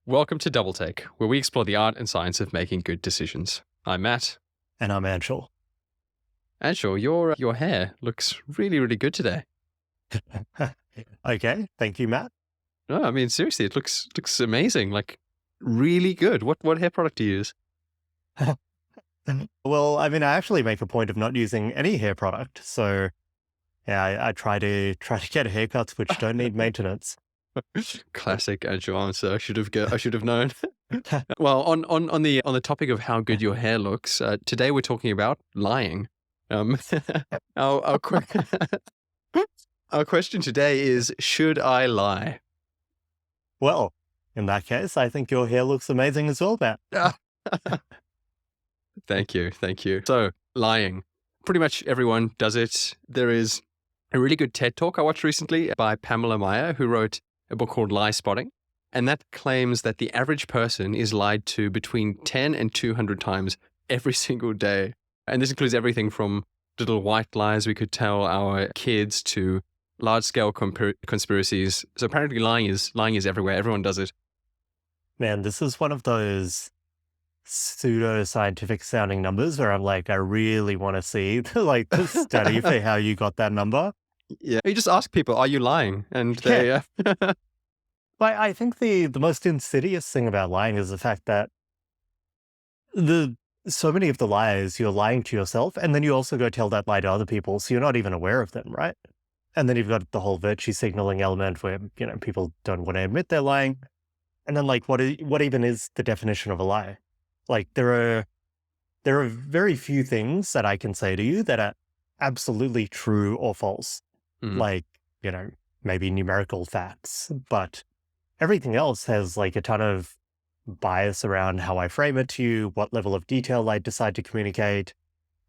Welcome to Double Take, where we explore the art and science of making good decisions. I'm Matt. And I'm Anshul. Anshul, your hair looks really, really good today. Okay, thank you, Matt. No, I mean, seriously, it looks amazing, like really good. What hair product do you use? Well, I actually make a point of not using any hair product. So yeah, I try to get haircuts which don't need maintenance. Classic Anshul answer. I should have known. Well, on the topic of how good your hair looks, today we're talking about lying. Our question today is: should I lie? Well, in that case, I think your hair looks amazing as well, Matt. Thank you. So, lying. Pretty much everyone does it. There is a really good TED Talk I watched recently by Pamela Meyer, who wrote a book called Lie Spotting. And that claims that the average person is lied to between 10 and 200 times every single day. And this includes everything from little white lies we could tell our kids to large-scale conspiracies. So apparently lying is everywhere. Everyone does it. Man, this is one of those pseudo-scientific sounding numbers where I'm like, I really want to see the study for how you got that number. Yeah, you just ask people, are you lying? And they... But I think the most insidious thing about lying is the fact that so many of the lies, you're lying to yourself, and then you also go tell that lie to other people, so you're not even aware of them, right? And then you've got the whole virtue signaling element where, people don't want to admit they're lying. And then what even is the definition of a lie? There are very few things that I can say to you that are absolutely true or false. Maybe numerical facts, but everything else has a ton of bias around how I frame it to you, what level of detail I decide to communicate,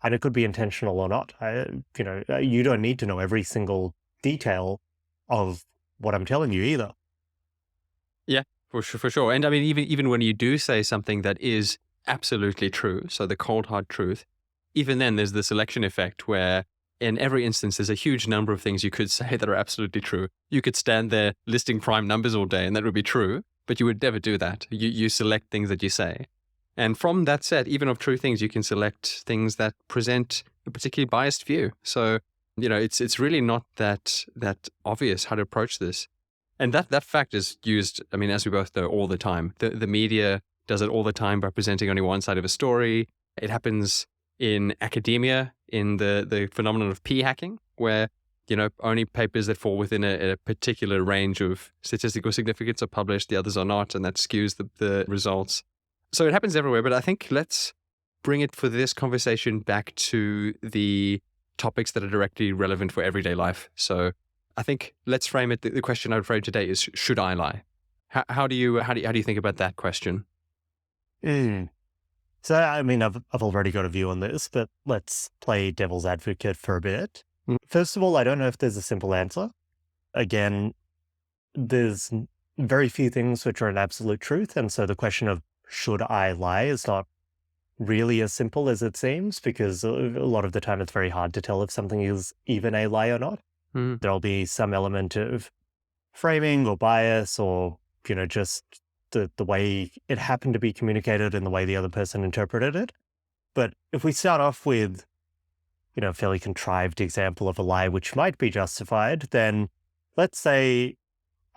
and it could be intentional or not. You don't need to know every single detail of what I'm telling you either. Yeah, for sure. And I mean, even when you do say something that is absolutely true, so the cold hard truth, even then there's the selection effect where in every instance, there's a huge number of things you could say that are absolutely true. You could stand there listing prime numbers all day and that would be true, but you would never do that. You select things that you say. And from that set, even of true things, you can select things that present a particularly biased view. So, it's really not that obvious how to approach this. And that fact is used, as we both know, all the time. The media does it all the time by presenting only one side of a story. It happens in academia, in the phenomenon of p-hacking, where, only papers that fall within a particular range of statistical significance are published, the others are not, and that skews the results. So it happens everywhere, but I think let's bring it for this conversation back to the topics that are directly relevant for everyday life. So I think let's frame it. The question I would frame today is, should I lie? How do you think about that question? So, I've already got a view on this, but let's play devil's advocate for a bit. First of all, I don't know if there's a simple answer. Again, there's very few things which are an absolute truth, and so the question of should I lie is not really as simple as it seems, because a lot of the time it's very hard to tell if something is even a lie or not. There'll be some element of framing or bias or, just the way it happened to be communicated and the way the other person interpreted it. But if we start off with, a fairly contrived example of a lie which might be justified, then let's say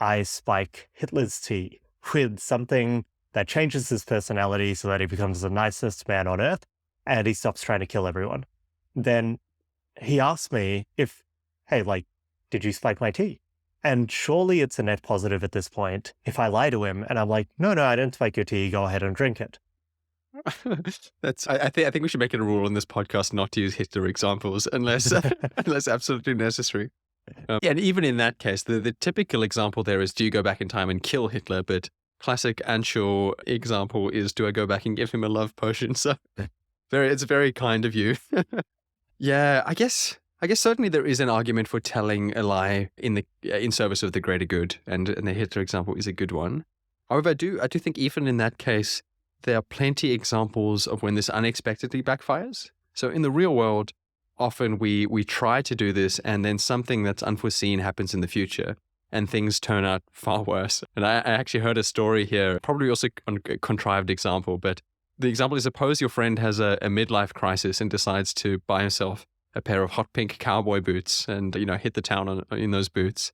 I spike Hitler's tea with something that changes his personality so that he becomes the nicest man on earth and he stops trying to kill everyone. Then he asks me hey, did you spike my tea? And surely it's a net positive at this point if I lie to him and I'm like, no, I didn't spike your tea, go ahead and drink it. I think we should make it a rule on this podcast not to use Hitler examples unless absolutely necessary. And even in that case, the typical example there is, do you go back in time and kill Hitler? But classic Anshul example is, do I go back and give him a love potion? So it's very kind of you. Yeah, I guess certainly there is an argument for telling a lie in service of the greater good, and the Hitler example is a good one. However, I do think even in that case, there are plenty examples of when this unexpectedly backfires. So in the real world, often we try to do this, and then something that's unforeseen happens in the future, and things turn out far worse. And I actually heard a story here, probably also a contrived example, but the example is, suppose your friend has a midlife crisis and decides to buy himself a pair of hot pink cowboy boots and, hit the town in those boots.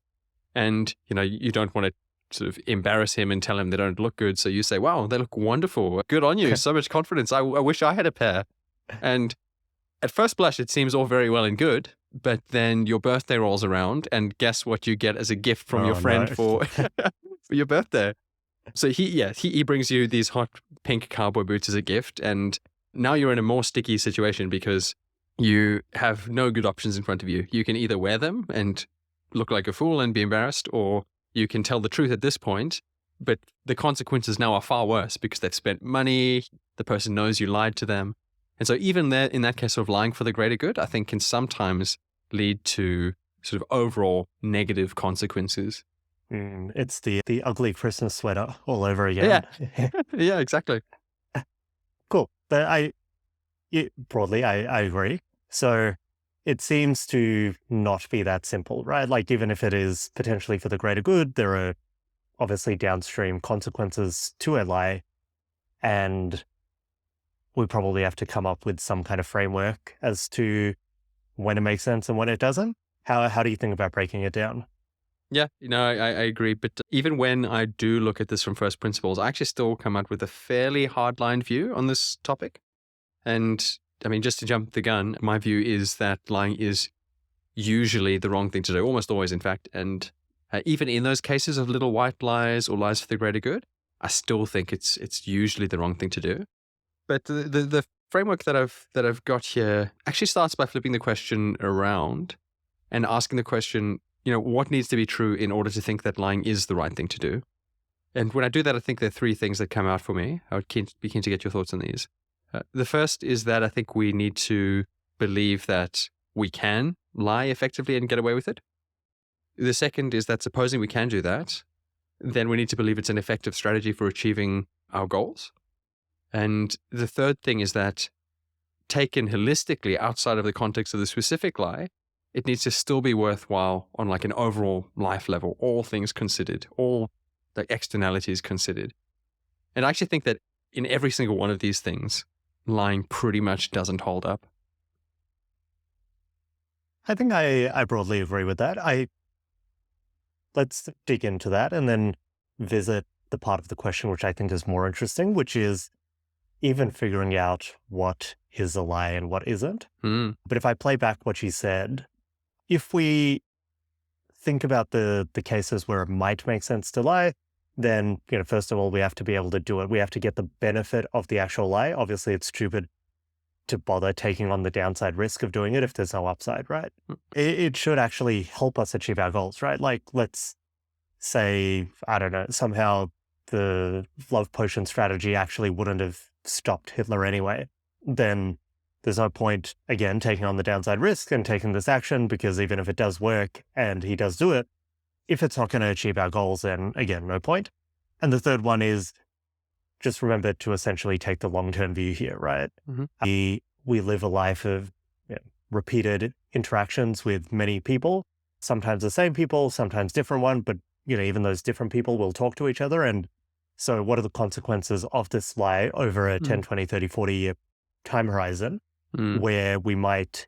And, you don't want to sort of embarrass him and tell him they don't look good. So you say, wow, they look wonderful. Good on you. So much confidence. I wish I had a pair. And at first blush, it seems all very well and good. But then your birthday rolls around, and guess what you get as a gift from your friend for your birthday? So he brings you these hot pink cowboy boots as a gift. And now you're in a more sticky situation because you have no good options in front of you. You can either wear them and look like a fool and be embarrassed, or you can tell the truth at this point, but the consequences now are far worse because they've spent money, the person knows you lied to them. And so even there, in that case of lying for the greater good, I think can sometimes lead to sort of overall negative consequences. It's the ugly Christmas sweater all over again. Yeah, yeah, exactly. Cool. But broadly, I agree. So it seems to not be that simple, right? Like, even if it is potentially for the greater good, there are obviously downstream consequences to a lie. And we probably have to come up with some kind of framework as to when it makes sense and when it doesn't. How do you think about breaking it down? Yeah, I agree. But even when I do look at this from first principles, I actually still come out with a fairly hardline view on this topic. And I mean, just to jump the gun, my view is that lying is usually the wrong thing to do, almost always, in fact. And even in those cases of little white lies or lies for the greater good, I still think it's usually the wrong thing to do. But the framework that I've got here actually starts by flipping the question around and asking the question, what needs to be true in order to think that lying is the right thing to do? And when I do that, I think there are three things that come out for me. I would be keen to get your thoughts on these. The first is that I think we need to believe that we can lie effectively and get away with it. The second is that supposing we can do that, then we need to believe it's an effective strategy for achieving our goals. And the third thing is that taken holistically outside of the context of the specific lie, it needs to still be worthwhile on like an overall life level, all things considered, all the externalities considered. And I actually think that in every single one of these things, lying pretty much doesn't hold up. I think I broadly agree with that. Let's dig into that and then visit the part of the question which I think is more interesting, which is even figuring out what is a lie and what isn't. But if I play back what you said, if we think about the cases where it might make sense to lie, then, first of all, we have to be able to do it. We have to get the benefit of the actual lie. Obviously, it's stupid to bother taking on the downside risk of doing it if there's no upside, right? It should actually help us achieve our goals, right? Like, let's say, I don't know, somehow the love potion strategy actually wouldn't have stopped Hitler anyway. Then there's no point, again, taking on the downside risk and taking this action, because even if it does work and he does do it, if it's not going to achieve our goals, then again, no point. And the third one is just remember to essentially take the long-term view here, right? We live a life of repeated interactions with many people, sometimes the same people, sometimes different one, but even those different people will talk to each other. And so what are the consequences of this lie over a 10, 20, 30, 40 year time horizon where we might,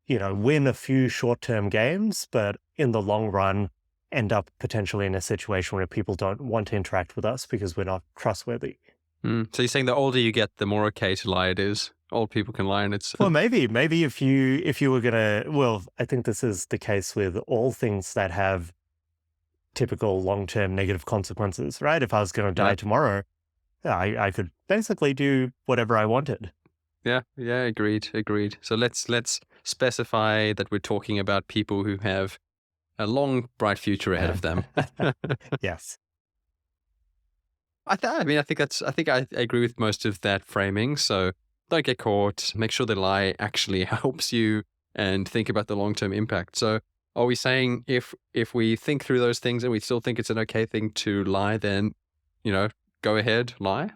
win a few short-term games, but in the long run, end up potentially in a situation where people don't want to interact with us because we're not trustworthy. So you're saying the older you get, the more okay to lie it is? Old people can lie and it's... Well, maybe if you were going to... Well, I think this is the case with all things that have typical long-term negative consequences, right? If I was going to die tomorrow, I could basically do whatever I wanted. Yeah, agreed. So let's specify that we're talking about people who have a long, bright future ahead of them. Yes. I think I agree with most of that framing. So don't get caught. Make sure the lie actually helps you, and think about the long-term impact. So are we saying if we think through those things and we still think it's an okay thing to lie, then go ahead, lie?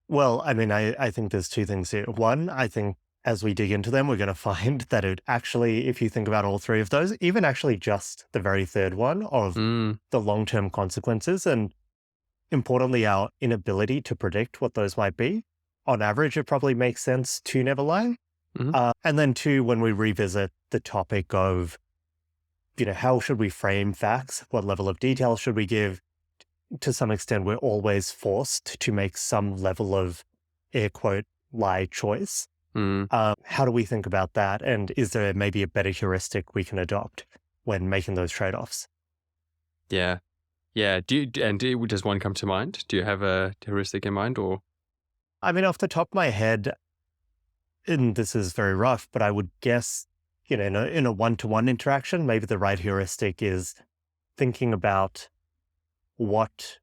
Well, I mean, I think there's two things here. One, I think as we dig into them, we're going to find that it actually, if you think about all three of those, even actually just the very third one of the long-term consequences, and importantly, our inability to predict what those might be, on average, it probably makes sense to never lie. And then two, when we revisit the topic of, how should we frame facts? What level of detail should we give? To some extent, we're always forced to make some level of air quote lie choice. How do we think about that? And is there maybe a better heuristic we can adopt when making those trade-offs? Yeah. Yeah. Does one come to mind? Do you have a heuristic in mind, or? I mean, off the top of my head, and this is very rough, but I would guess, in a one-to-one interaction, maybe the right heuristic is thinking about what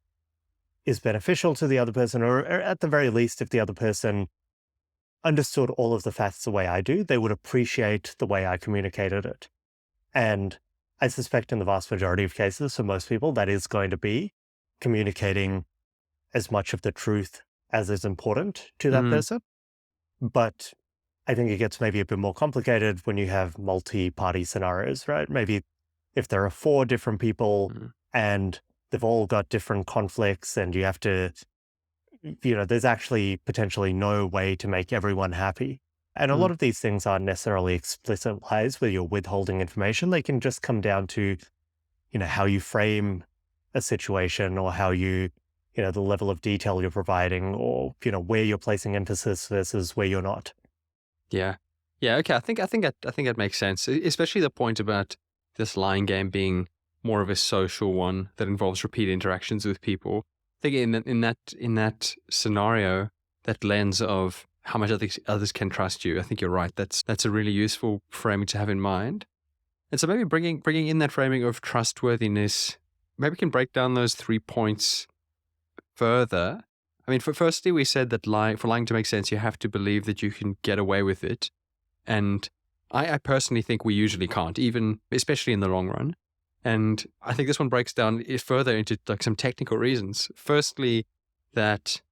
is beneficial to the other person, or at the very least, if the other person understood all of the facts the way I do, they would appreciate the way I communicated it. And I suspect in the vast majority of cases, for most people, that is going to be communicating as much of the truth as is important to that person. But I think it gets maybe a bit more complicated when you have multi-party scenarios, right? Maybe if there are 4 different people and they've all got different conflicts, and you have to, there's actually potentially no way to make everyone happy. And a lot of these things aren't necessarily explicit lies where you're withholding information. They can just come down to, how you frame a situation, or how you, the level of detail you're providing, or, where you're placing emphasis versus where you're not. Yeah. Yeah. Okay. I think that makes sense, especially the point about this lying game being more of a social one that involves repeated interactions with people. I think in that scenario, that lens of how much others can trust you, I think you're right. That's a really useful framing to have in mind. And so maybe bringing in that framing of trustworthiness, maybe we can break down those 3 points further. I mean, firstly, we said that for lying to make sense, you have to believe that you can get away with it. And I personally think we usually can't, especially in the long run. And I think this one breaks down further into like some technical reasons. Firstly, if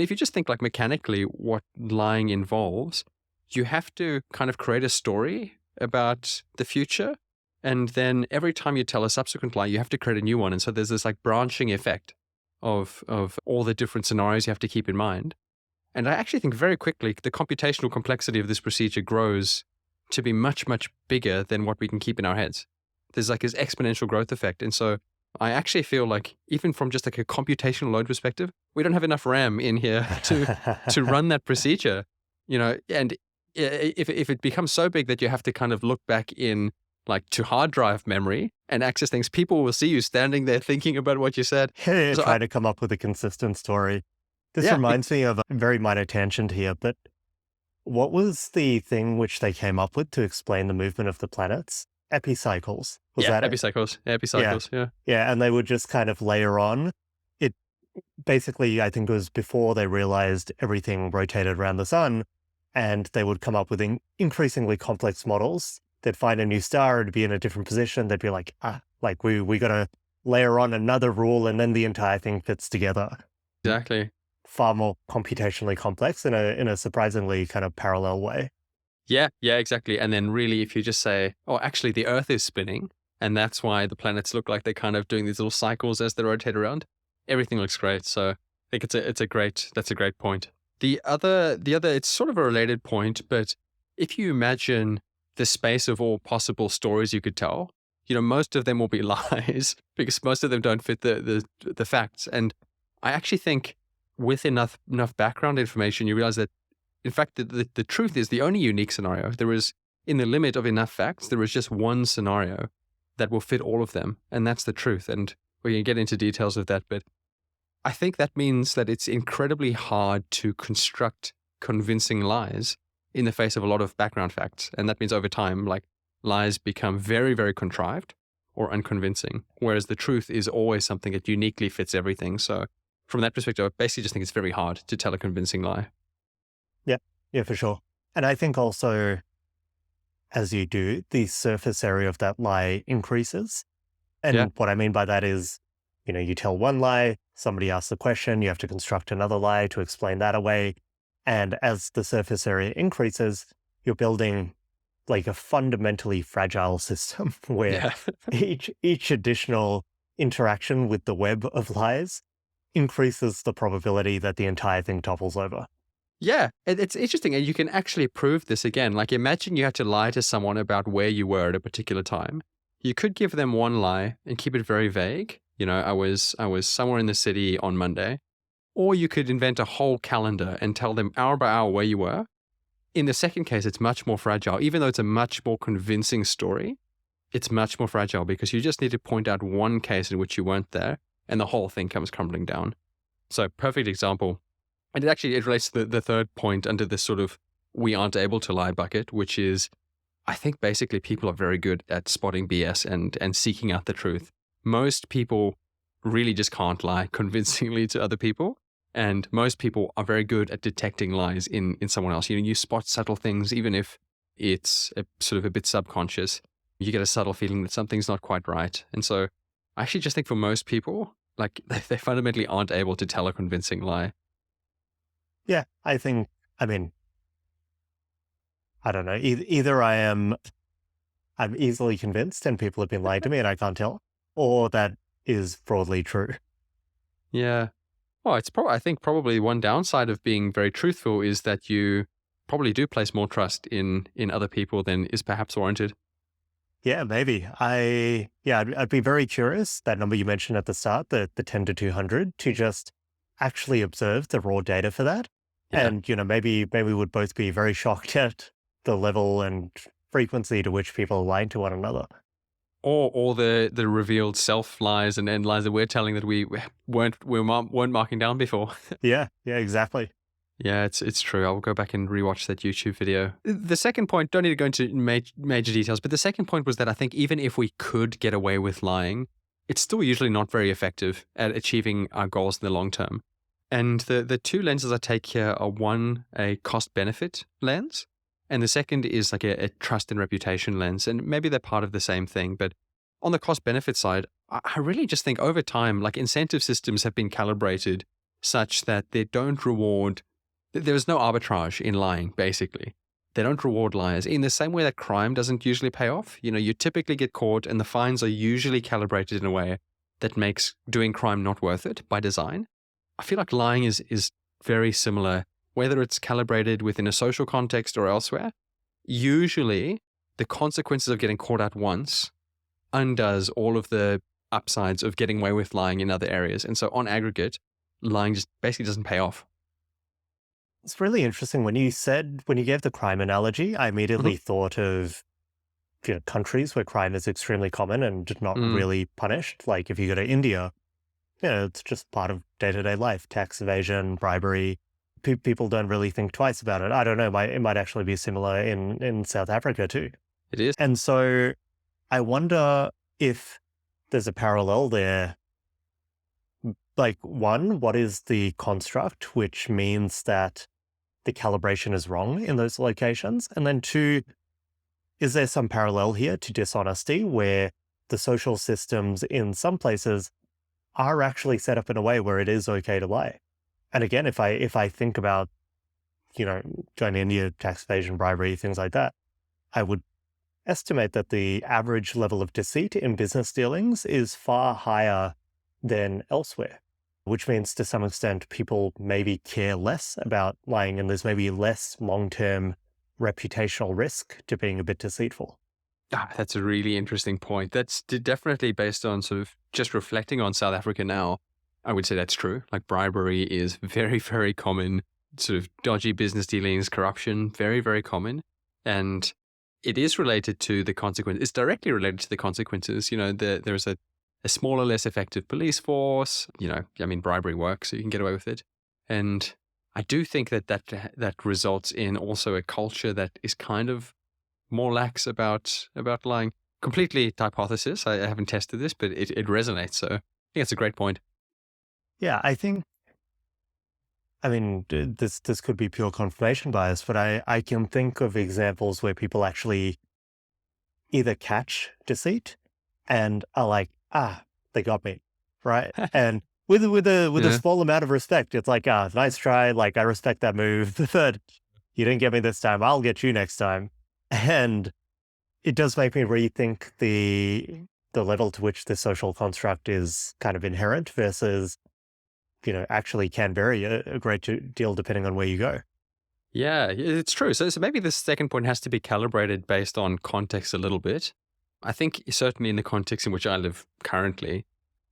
you just think like mechanically what lying involves, you have to kind of create a story about the future. And then every time you tell a subsequent lie, you have to create a new one. And so there's this like branching effect of all the different scenarios you have to keep in mind. And I actually think very quickly the computational complexity of this procedure grows to be much, much bigger than what we can keep in our heads. There's like this exponential growth effect. And so I actually feel like even from just like a computational load perspective, we don't have enough RAM in here to run that procedure, and if it becomes so big that you have to kind of look back in like to hard drive memory and access things, people will see you standing there thinking about what you said. Try to come up with a consistent story. This reminds me of a very minor tangent here, but what was the thing which they came up with to explain the movement of the planets? Epicycles. Was that epicycles. Epicycles, yeah. Yeah, and they would just kind of layer on. It basically, I think it was before they realized everything rotated around the sun, and they would come up with increasingly complex models. They'd find a new star, it'd be in a different position. They'd be like, we got to layer on another rule, and then the entire thing fits together. Exactly. Far more computationally complex in a surprisingly kind of parallel way. Yeah, exactly. And then really, if you just say, oh, actually the Earth is spinning, and that's why the planets look like they're kind of doing these little cycles as they rotate around, everything looks great. So I think that's a great point. The other, it's sort of a related point, but if you imagine the space of all possible stories you could tell, most of them will be lies because most of them don't fit the facts. And I actually think with enough background information, you realize that in fact, the truth is the only unique scenario. There is, in the limit of enough facts, there is just one scenario that will fit all of them, and that's the truth. And we can get into details of that, but I think that means that it's incredibly hard to construct convincing lies in the face of a lot of background facts. And that means over time, like, lies become very, very contrived or unconvincing, whereas the truth is always something that uniquely fits everything. So from that perspective, I basically just think it's very hard to tell a convincing lie. Yeah, for sure. And I think also, as you do, the surface area of that lie increases. And what I mean by that is, you tell one lie, somebody asks a question, you have to construct another lie to explain that away. And as the surface area increases, you're building like a fundamentally fragile system where Yeah. each additional interaction with the web of lies increases the probability that the entire thing topples over. Yeah, it's interesting. And you can actually prove this again. Like, imagine you had to lie to someone about where you were at a particular time. You could give them one lie and keep it very vague. I was somewhere in the city on Monday. Or you could invent a whole calendar and tell them hour by hour where you were. In the second case, it's much more fragile. Even though it's a much more convincing story, it's much more fragile because you just need to point out one case in which you weren't there and the whole thing comes crumbling down. So, perfect example. And it relates to the third point under this sort of we aren't able to lie bucket, which is I think basically people are very good at spotting BS and seeking out the truth. Most people really just can't lie convincingly to other people. And most people are very good at detecting lies in someone else. You spot subtle things, even if it's sort of a bit subconscious. You get a subtle feeling that something's not quite right. And so I actually just think for most people, like they fundamentally aren't able to tell a convincing lie. Yeah, I mean, I don't know. Either I'm easily convinced and people have been lying to me and I can't tell, or that is broadly true. Yeah. Well, I think probably one downside of being very truthful is that you probably do place more trust in other people than is perhaps warranted. Yeah, maybe. I'd be very curious, that number you mentioned at the start, the 10 to 200, to just actually observe the raw data for that. Yeah. And, maybe we would both be very shocked at the level and frequency to which people are lying to one another. Or the revealed self lies and lies that we're telling that we weren't marking down before. Yeah, exactly. Yeah, it's true. I'll go back and rewatch that YouTube video. The second point, don't need to go into major details, but the second point was that I think even if we could get away with lying, it's still usually not very effective at achieving our goals in the long term. And the two lenses I take here are one, a cost-benefit lens, and the second is like a trust and reputation lens. And maybe they're part of the same thing, but on the cost-benefit side, I really just think over time, like incentive systems have been calibrated such that they don't reward. There's no arbitrage in lying, basically. They don't reward liars in the same way that crime doesn't usually pay off. You typically get caught and the fines are usually calibrated in a way that makes doing crime not worth it by design. I feel like lying is very similar, whether it's calibrated within a social context or elsewhere. Usually, the consequences of getting caught out once undoes all of the upsides of getting away with lying in other areas. And so on aggregate, lying just basically doesn't pay off. It's really interesting when you gave the crime analogy, I immediately thought of countries where crime is extremely common and not really punished. Like if you go to India, it's just part of day-to-day life, tax evasion, bribery. People don't really think twice about it. I don't know, it might actually be similar in South Africa too. It is. And so I wonder if there's a parallel there. Like, one, what is the construct which means that the calibration is wrong in those locations? And then two, is there some parallel here to dishonesty where the social systems in some places are actually set up in a way where it is okay to lie? And again, if I think about, going to India, tax evasion, bribery, things like that, I would estimate that the average level of deceit in business dealings is far higher than elsewhere, which means to some extent people maybe care less about lying and there's maybe less long-term reputational risk to being a bit deceitful. That's a really interesting point. That's definitely based on sort of just reflecting on South Africa now. I would say that's true. Like bribery is very, very common. Sort of dodgy business dealings, corruption, very, very common. And it is related to the consequence. It's directly related to the consequences. There's a smaller, less effective police force. Bribery works, so you can get away with it. And I do think that results in also a culture that is kind of more lax about lying. Completely hypothesis. I haven't tested this, but it resonates. So I think it's a great point. Yeah, I think, this could be pure confirmation bias, but I can think of examples where people actually either catch deceit and are like, they got me, right? And with a small amount of respect, it's like, nice try, like I respect that move. But you didn't get me this time, I'll get you next time. And it does make me rethink the level to which the social construct is kind of inherent versus, actually can vary a great deal depending on where you go. Yeah, it's true. So maybe the second point has to be calibrated based on context a little bit. I think certainly in the context in which I live currently,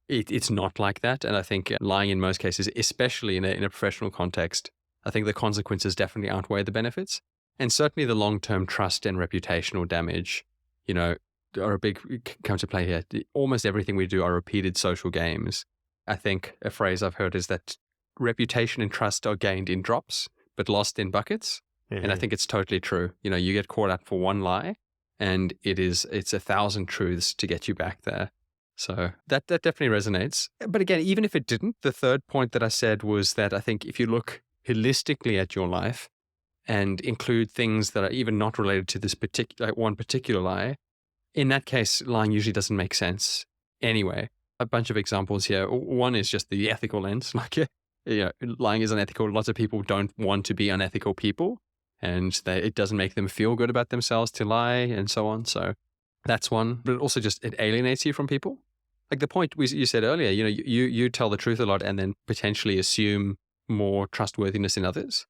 it's not like that. And I think lying in most cases, especially in a professional context, I think the consequences definitely outweigh the benefits. And certainly the long-term trust and reputational damage, are a big come to play here. Almost everything we do are repeated social games. I think a phrase I've heard is that reputation and trust are gained in drops, but lost in buckets. And I think it's totally true. You get caught out for one lie and it's 1,000 truths to get you back there. So that definitely resonates. But again, even if it didn't, the third point that I said was that I think if you look holistically at your life and include things that are even not related to this one particular lie, in that case, lying usually doesn't make sense anyway. A bunch of examples here. One is just the ethical lens. Lying is unethical. Lots of people don't want to be unethical people, and it doesn't make them feel good about themselves to lie and so on. So that's one. But it also it alienates you from people. Like the point you said earlier, you tell the truth a lot and then potentially assume more trustworthiness in others.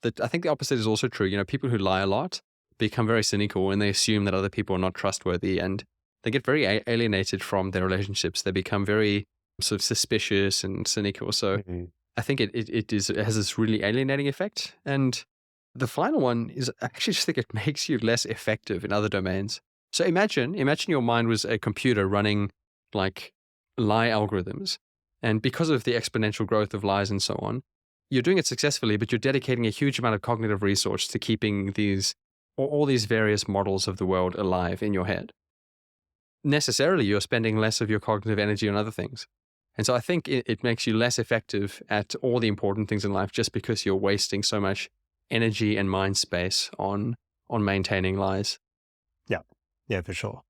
I think the opposite is also true. People who lie a lot become very cynical and they assume that other people are not trustworthy, and they get very alienated from their relationships. They become very sort of suspicious and cynical. So I think it has this really alienating effect. And the final one is I actually just think it makes you less effective in other domains. So imagine your mind was a computer running like lie algorithms. And because of the exponential growth of lies and so on, you're doing it successfully, but you're dedicating a huge amount of cognitive resource to keeping all these various models of the world alive in your head. Necessarily, you're spending less of your cognitive energy on other things. And so I think it makes you less effective at all the important things in life just because you're wasting so much energy and mind space on maintaining lies. Yeah, for sure.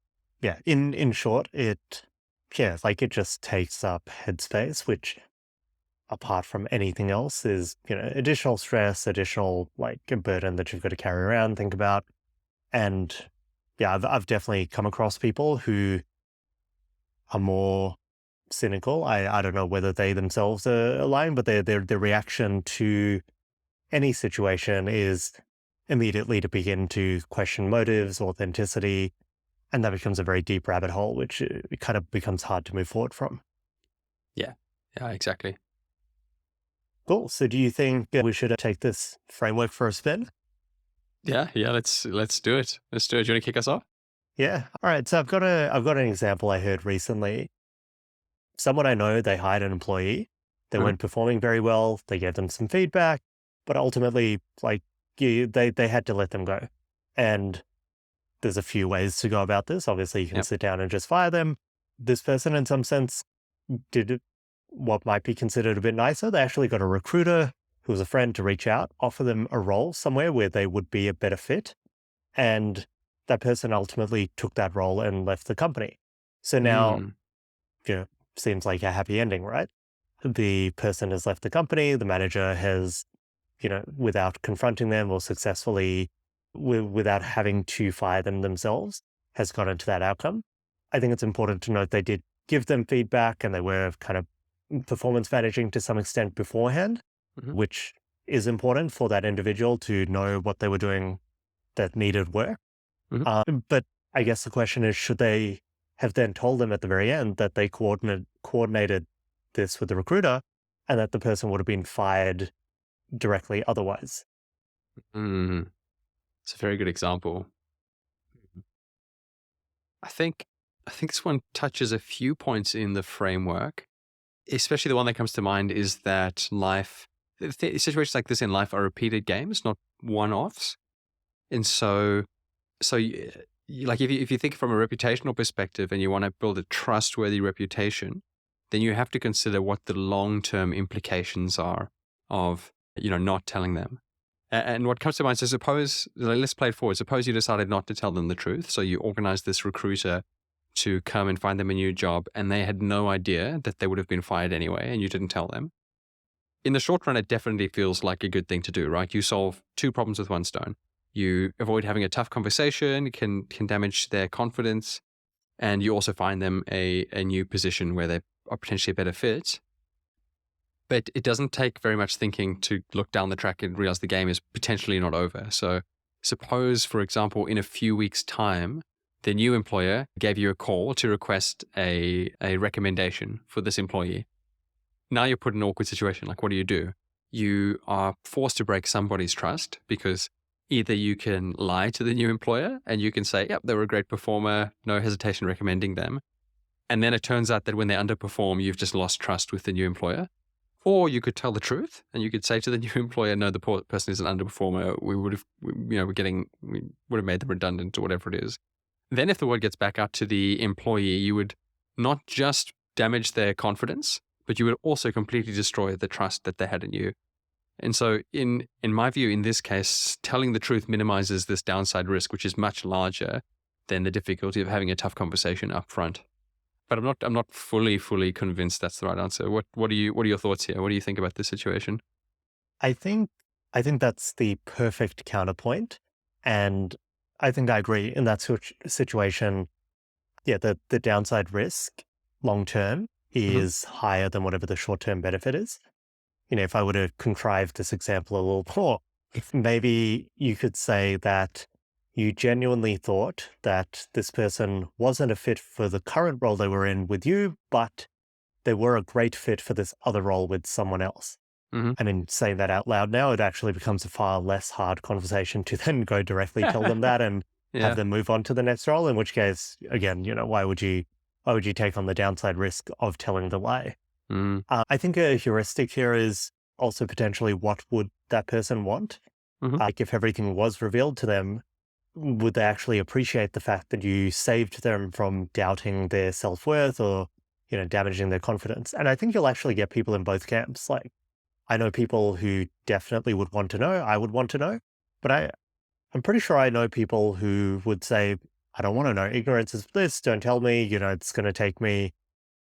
Yeah, in short, it just takes up headspace, which apart from anything else is, additional stress, additional a burden that you've got to carry around, think about. And yeah, I've definitely come across people who are more cynical. I don't know whether they themselves are lying, but their reaction to any situation is immediately to begin to question motives, authenticity, and that becomes a very deep rabbit hole, which it kind of becomes hard to move forward from. Yeah, exactly. Cool. So do you think we should take this framework for a spin? Yeah, let's do it. Let's do it. Do you want to kick us off? Yeah. All right. So I've got an example I heard recently. Someone I know, they hired an employee. They weren't performing very well. They gave them some feedback, but ultimately, they had to let them go. And there's a few ways to go about this. Obviously, you can sit down and just fire them. This person, in some sense, did what might be considered a bit nicer. They actually got a recruiter who was a friend to reach out, offer them a role somewhere where they would be a better fit. And that person ultimately took that role and left the company. So now, seems like a happy ending, right? The person has left the company. The manager has, without confronting them or successfully, without having to fire them themselves, has gotten to that outcome. I think it's important to note they did give them feedback and they were kind of performance managing to some extent beforehand, which is important for that individual to know what they were doing that needed work. But I guess the question is, should they have then told them at the very end that they coordinated this with the recruiter and that the person would have been fired directly otherwise? It's a very good example. I think this one touches a few points in the framework. Especially the one that comes to mind is that situations like this in life are repeated games, not one-offs. And so if you think from a reputational perspective and you want to build a trustworthy reputation, then you have to consider what the long-term implications are of, not telling them. And what comes to mind, so suppose, let's play it forward. Suppose you decided not to tell them the truth. So you organized this recruiter to come and find them a new job, and they had no idea that they would have been fired anyway, and you didn't tell them. in the short run, it definitely feels like a good thing to do, right? You solve two problems with one stone. You avoid having a tough conversation, can damage their confidence, and you also find them a new position where they are potentially a better fit. But it doesn't take very much thinking to look down the track and realize the game is potentially not over. So suppose, for example, in a few weeks' time, the new employer gave you a call to request a recommendation for this employee. Now you're put in an awkward situation. Like, what do? You are forced to break somebody's trust because either you can lie to the new employer and you can say, yep, they were a great performer, no hesitation recommending them. And then it turns out that when they underperform, you've just lost trust with the new employer. Or you could tell the truth and you could say to the new employer, no, the poor person is an underperformer. We would have made them redundant or whatever it is. Then if the word gets back out to the employee, you would not just damage their confidence, but you would also completely destroy the trust that they had in you. And so in my view, in this case, telling the truth minimizes this downside risk, which is much larger than the difficulty of having a tough conversation up front. But I'm not fully convinced that's the right answer. What are your thoughts here? What do you think about this situation? I think that's the perfect counterpoint. And I think I agree in that situation. Yeah, the downside risk long term is higher than whatever the short term benefit is. If I were to contrive this example a little more, maybe you could say that you genuinely thought that this person wasn't a fit for the current role they were in with you, but they were a great fit for this other role with someone else. And in saying that out loud now, it actually becomes a far less hard conversation to then go directly tell them that and have them move on to the next role, in which case, again, why would you take on the downside risk of telling the lie? I think a heuristic here is also potentially what would that person want? Like if everything was revealed to them, would they actually appreciate the fact that you saved them from doubting their self-worth or, damaging their confidence? And I think you'll actually get people in both camps. Like, I know people who definitely would want to know, I would want to know, but I'm pretty sure I know people who would say, I don't want to know. Ignorance is bliss. Don't tell me, it's going to take me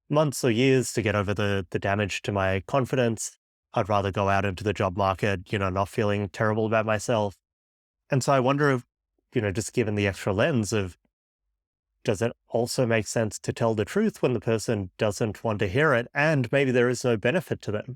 months or years to get over the damage to my confidence. I'd rather go out into the job market, not feeling terrible about myself. And so I wonder if, just given the extra lens of, does it also make sense to tell the truth when the person doesn't want to hear it and maybe there is no benefit to them?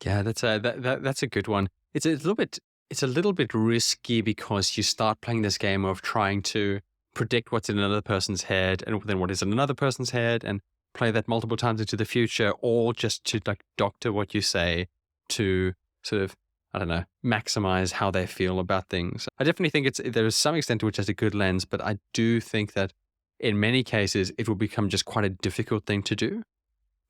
Yeah, that's a good one. It's a little bit risky because you start playing this game of trying to predict what's in another person's head and then what is in another person's head and play that multiple times into the future, all just to like doctor what you say to sort of, I don't know, maximize how they feel about things. I definitely think there is some extent to which it's a good lens, but I do think that in many cases it will become just quite a difficult thing to do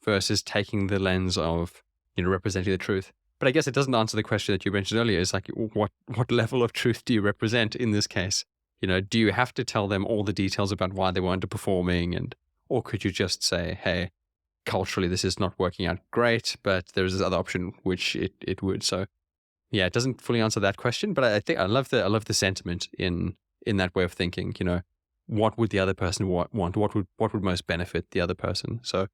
versus taking the lens of, representing the truth. But I guess it doesn't answer the question that you mentioned earlier. Is like, what level of truth do you represent in this case? Do you have to tell them all the details about why they were underperforming, or could you just say, hey, culturally this is not working out great, but there's this other option which it would. So yeah, it doesn't fully answer that question, but I think I love the sentiment in that way of thinking. What would the other person want? What would most benefit the other person? So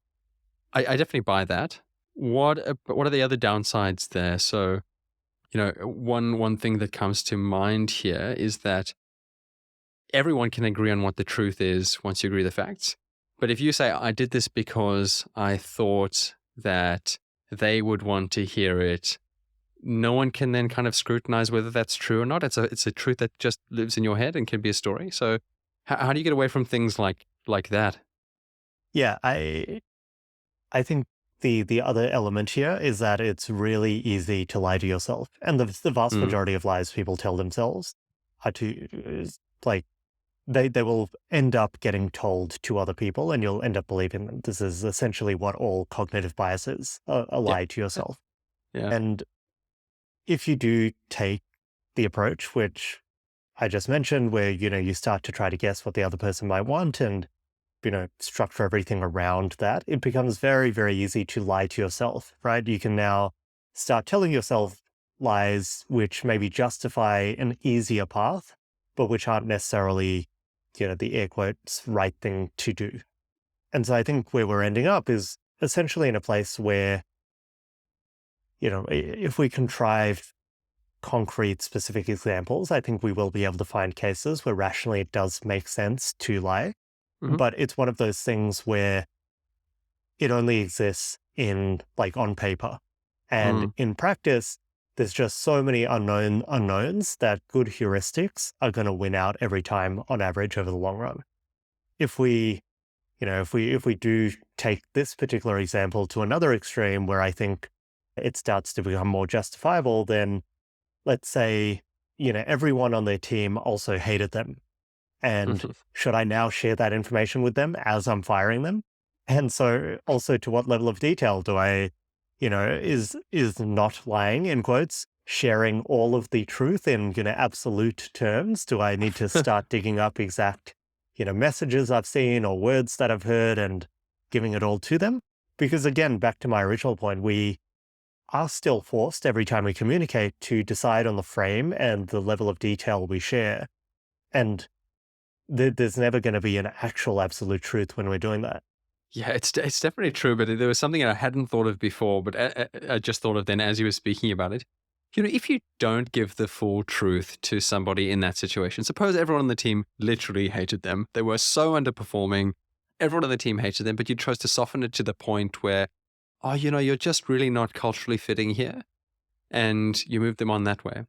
I definitely buy that. What are the other downsides there? So, one thing that comes to mind here is that everyone can agree on what the truth is once you agree the facts. But if you say, I did this because I thought that they would want to hear it, no one can then kind of scrutinize whether that's true or not. It's a truth that just lives in your head and can be a story. So how do you get away from things like that? Yeah, I think the other element here is that it's really easy to lie to yourself. And the vast majority of lies people tell themselves are like, they will end up getting told to other people and you'll end up believing them. This is essentially what all cognitive bias is, a lie to yourself. Yeah. And if you do take the approach, which I just mentioned, where, you start to try to guess what the other person might want and, structure everything around that, it becomes very, very easy to lie to yourself, right? You can now start telling yourself lies which maybe justify an easier path, but which aren't necessarily, the air quotes, right thing to do. And so I think where we're ending up is essentially in a place where if we contrive concrete, specific examples, I think we will be able to find cases where rationally it does make sense to lie. Mhm. But it's one of those things where it only exists on paper. And Mm. in practice, there's just so many unknowns that good heuristics are going to win out every time on average over the long run. If we, if we do take this particular example to another extreme where I think it starts to become more justifiable, then let's say, everyone on their team also hated them. And Mhm. should I now share that information with them as I'm firing them? And so also to what level of detail do I, is not lying in quotes, sharing all of the truth in, absolute terms? Do I need to start digging up exact, messages I've seen or words that I've heard and giving it all to them? Because again, back to my original point, we are still forced every time we communicate to decide on the frame and the level of detail we share. And there's never going to be an actual absolute truth when we're doing that. Yeah, it's definitely true, but there was something I hadn't thought of before, but I just thought of then as you were speaking about it. If you don't give the full truth to somebody in that situation, suppose everyone on the team literally hated them. They were so underperforming. Everyone on the team hated them, but you chose to soften it to the point where, oh, you're just really not culturally fitting here. And you move them on that way.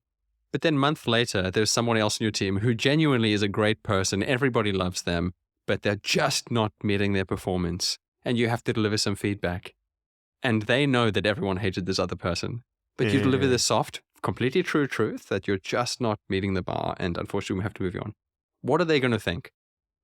But then a month later, there's someone else in your team who genuinely is a great person. Everybody loves them, but they're just not meeting their performance. And you have to deliver some feedback. And they know that everyone hated this other person. But you deliver the Mm. soft, completely true truth that you're just not meeting the bar. And unfortunately, we have to move you on. What are they going to think?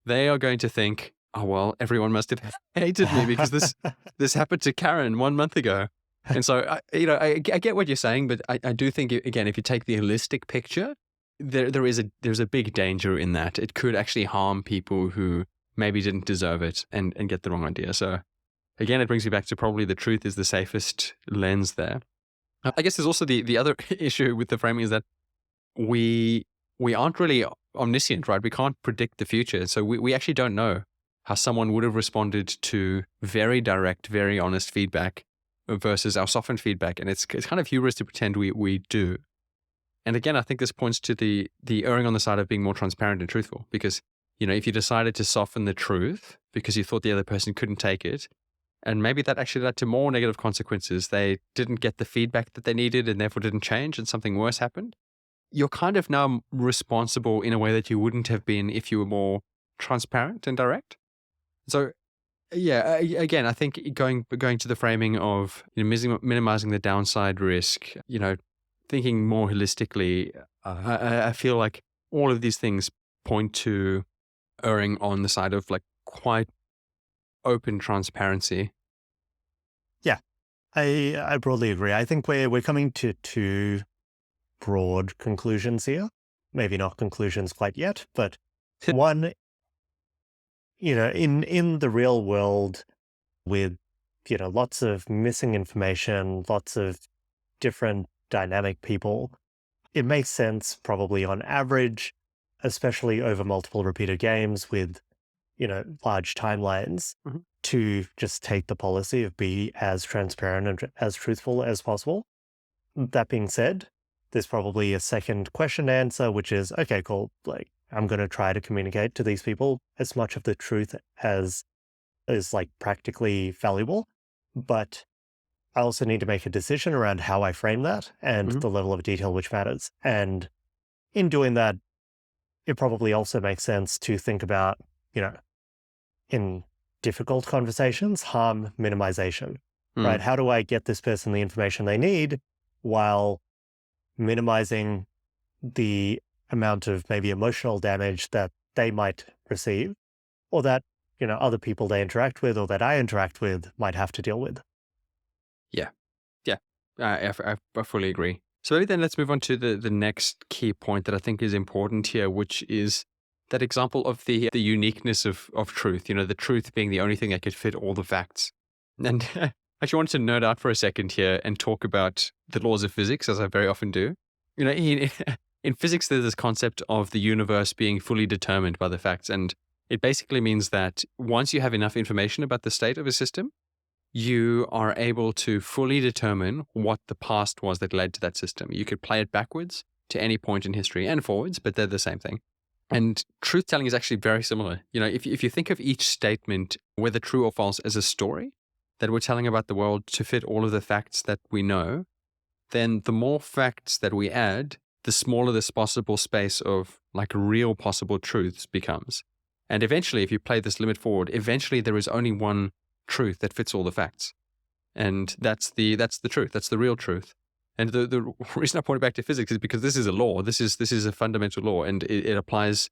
They are going to think, oh, well, everyone must have hated me because this happened to Karen 1 month ago. And so, I get what you're saying, but I do think, again, if you take the holistic picture, there's a big danger in that. It could actually harm people who maybe didn't deserve it and get the wrong idea. So again, it brings you back to probably the truth is the safest lens there. I guess there's also the other issue with the framing is that we aren't really omniscient, right? We can't predict the future. So we actually don't know how someone would have responded to very direct, very honest feedback versus our softened feedback. And it's kind of hubris to pretend we do. And again, I think this points to the erring on the side of being more transparent and truthful. Because, if you decided to soften the truth because you thought the other person couldn't take it, and maybe that actually led to more negative consequences. They didn't get the feedback that they needed and therefore didn't change and something worse happened. You're kind of now responsible in a way that you wouldn't have been if you were more transparent and direct. So yeah, again, I think going to the framing of minimizing the downside risk, thinking more holistically, I feel like all of these things point to erring on the side of quite open transparency. Yeah, I broadly agree. I think we're coming to two broad conclusions here. Maybe not conclusions quite yet, but one, in the real world with, lots of missing information, lots of different dynamic people, it makes sense probably on average, especially over multiple repeated games with, large timelines, Mhm. to just take the policy of be as transparent and as truthful as possible. That being said, there's probably a second question to answer, which is, okay, cool. I'm going to try to communicate to these people as much of the truth as is practically valuable. But I also need to make a decision around how I frame that and Mhm. the level of detail which matters. And in doing that, it probably also makes sense to think about, in difficult conversations, harm minimization, right? Mm. How do I get this person the information they need while minimizing the amount of maybe emotional damage that they might receive or that, other people they interact with or that I interact with might have to deal with. Yeah. Yeah. I fully agree. So maybe then let's move on to the next key point that I think is important here, which is that example of the uniqueness of truth, the truth being the only thing that could fit all the facts. And I actually wanted to nerd out for a second here and talk about the laws of physics, as I very often do. In physics, there's this concept of the universe being fully determined by the facts. And it basically means that once you have enough information about the state of a system, you are able to fully determine what the past was that led to that system. You could play it backwards to any point in history and forwards, but they're the same thing. And truth telling is actually very similar. If you think of each statement, whether true or false, as a story that we're telling about the world to fit all of the facts that we know, then the more facts that we add, the smaller this possible space of like real possible truths becomes. And eventually, if you play this limit forward, eventually there is only one truth that fits all the facts. And that's the truth. That's the real truth. And the reason I point it back to physics is because this is a law. This is a fundamental law, and it applies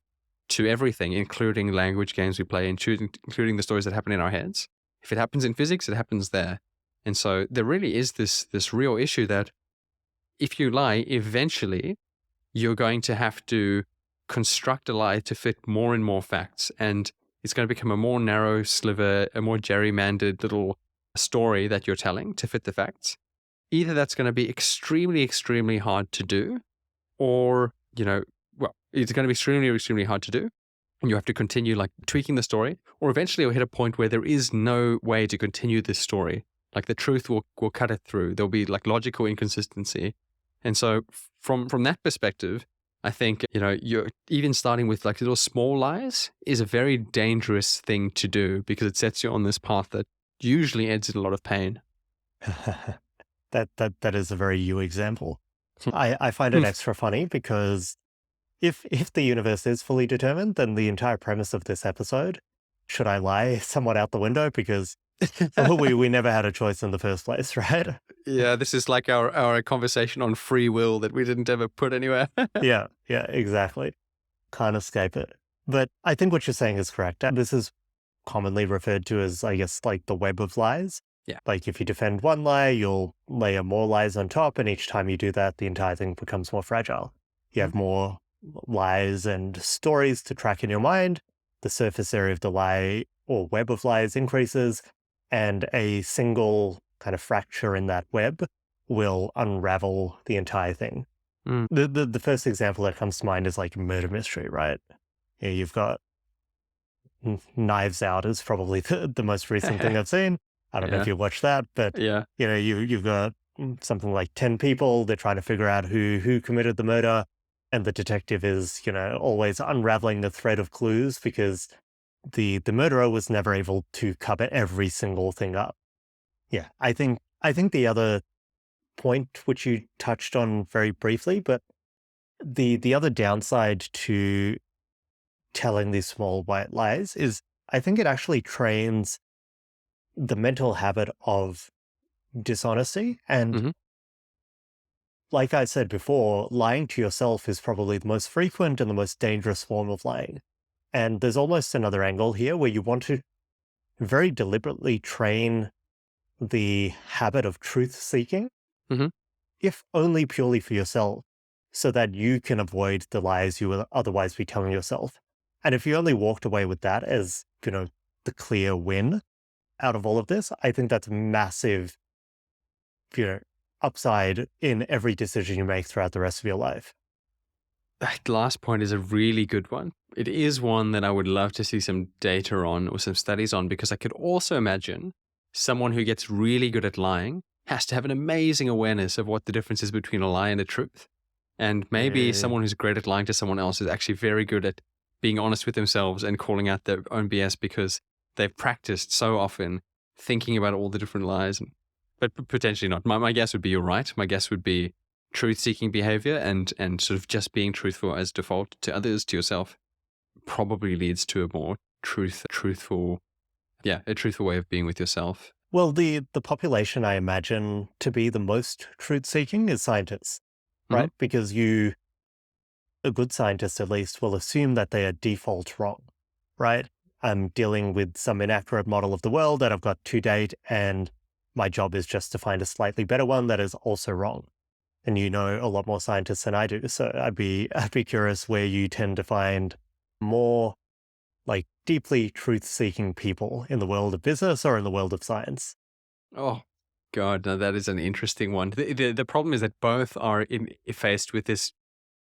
to everything, including language games we play, including the stories that happen in our heads. If it happens in physics, it happens there. And so there really is this real issue that if you lie, eventually you're going to have to construct a lie to fit more and more facts. And it's going to become a more narrow sliver, a more gerrymandered little story that you're telling to fit the facts. Either that's going to be extremely, extremely hard to do, or, it's going to be extremely, extremely hard to do. And you have to continue like tweaking the story, or eventually you'll hit a point where there is no way to continue this story. Like the truth will cut it through. There'll be like logical inconsistency. And so from that perspective, I think, you're even starting with like little small lies is a very dangerous thing to do because it sets you on this path that usually ends in a lot of pain. That is a very you example. I find it extra funny because if the universe is fully determined, then the entire premise of this episode, should I lie, somewhat out the window because we never had a choice in the first place, right? Yeah, this is like our conversation on free will that we didn't ever put anywhere. Yeah, exactly. Can't escape it. But I think what you're saying is correct. This is commonly referred to as, I guess, like the web of lies. Yeah. Like if you defend one lie, you'll layer more lies on top, and each time you do that, the entire thing becomes more fragile. You have more lies and stories to track in your mind. The surface area of the lie or web of lies increases, and a single kind of fracture in that web will unravel the entire thing. The first example that comes to mind is like murder mystery, right? Yeah, you've got Knives Out is probably the most recent thing I've seen. I don't know if you watched that, but you've got something like 10 people. They're trying to figure out who committed the murder, and the detective is, always unraveling the thread of clues because the murderer was never able to cover every single thing up. Yeah, I think the other point which you touched on very briefly, but the other downside to telling these small white lies is I think it actually trains the mental habit of dishonesty. And like I said before, lying to yourself is probably the most frequent and the most dangerous form of lying. And there's almost another angle here where you want to very deliberately train the habit of truth seeking, if only purely for yourself, so that you can avoid the lies you will otherwise be telling yourself. And if you only walked away with that as, the clear win out of all of this, I think that's massive, upside in every decision you make throughout the rest of your life. That last point is a really good one. It is one that I would love to see some data on or some studies on, because I could also imagine someone who gets really good at lying has to have an amazing awareness of what the difference is between a lie and a truth. And maybe someone who's great at lying to someone else is actually very good at being honest with themselves and calling out their own BS because they've practiced so often thinking about all the different lies. But potentially not. My guess would be you're right. My guess would be truth-seeking behavior and sort of just being truthful as default to others, to yourself, probably leads to a more truthful way of being with yourself. Well, the population I imagine to be the most truth-seeking is scientists, right? Because a good scientist at least, will assume that they are default wrong, right? I'm dealing with some inaccurate model of the world that I've got to date, and my job is just to find a slightly better one that is also wrong. And you know a lot more scientists than I do, so I'd be curious where you tend to find more like deeply truth-seeking people in the world of business or in the world of science. Oh, God, no, that is an interesting one. The problem is that both are faced with this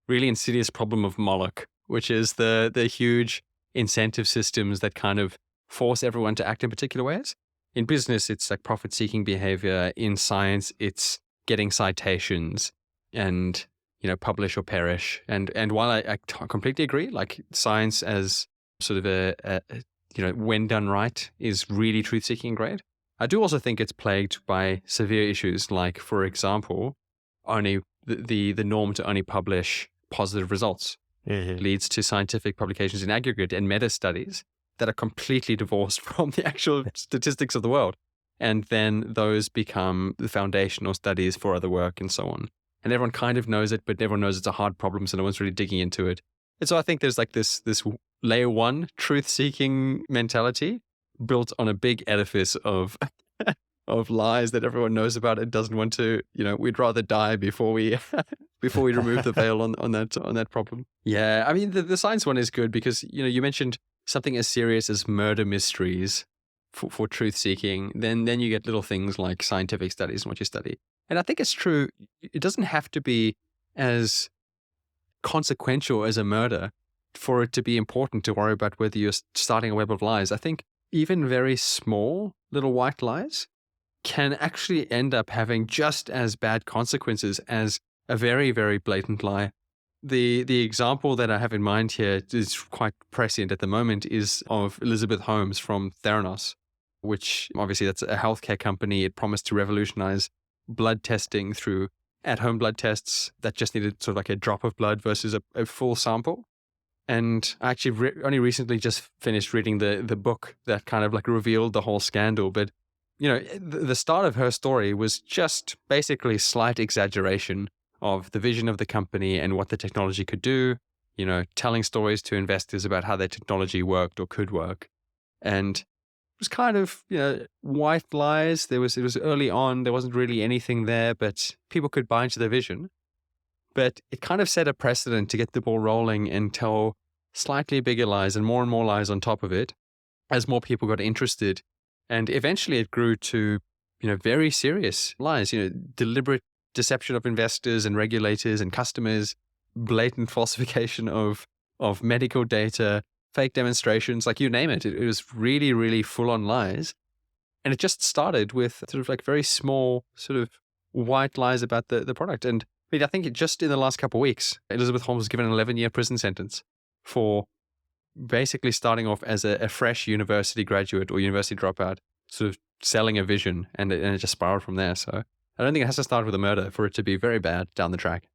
really insidious problem of Moloch, which is the huge incentive systems that kind of force everyone to act in particular ways. in business, it's like profit-seeking behavior. In science, it's getting citations and, publish or perish. And while I completely agree, like science as sort of when done right is really truth-seeking and great. I do also think it's plagued by severe issues, like, for example, only the norm to only publish positive results leads to scientific publications in aggregate and meta studies that are completely divorced from the actual statistics of the world. And then those become the foundational studies for other work and so on. And everyone kind of knows it, but everyone knows it's a hard problem, so no one's really digging into it. And so I think there's like this layer one truth-seeking mentality built on a big edifice of of lies that everyone knows about and doesn't want to, we'd rather die before we remove the veil on that problem. Yeah, I mean, the science one is good because, you mentioned something as serious as murder mysteries for truth seeking. Then you get little things like scientific studies and what you study. And I think it's true. It doesn't have to be as consequential as a murder for it to be important to worry about whether you're starting a web of lies. I think even very small little white lies can actually end up having just as bad consequences as a very, very blatant lie. The example that I have in mind here is quite prescient at the moment is of Elizabeth Holmes from Theranos, which obviously that's a healthcare company. It promised to revolutionize blood testing through at-home blood tests that just needed sort of like a drop of blood versus a full sample. And I actually only recently just finished reading the book that kind of like revealed the whole scandal. But, the start of her story was just basically slight exaggeration of the vision of the company and what the technology could do, telling stories to investors about how their technology worked or could work. And it was kind of, white lies. It was early on. There wasn't really anything there, but people could buy into the vision. But it kind of set a precedent to get the ball rolling and tell slightly bigger lies and more lies on top of it as more people got interested. And eventually it grew to, very serious lies, deliberate deception of investors and regulators and customers, blatant falsification of medical data, fake demonstrations, like you name it. It was really, really full on lies. And it just started with sort of like very small sort of white lies about the product. And I think just in the last couple of weeks, Elizabeth Holmes was given an 11-year prison sentence for basically starting off as a fresh university graduate or university dropout, sort of selling a vision, and it just spiraled from there. So I don't think it has to start with a murder for it to be very bad down the track.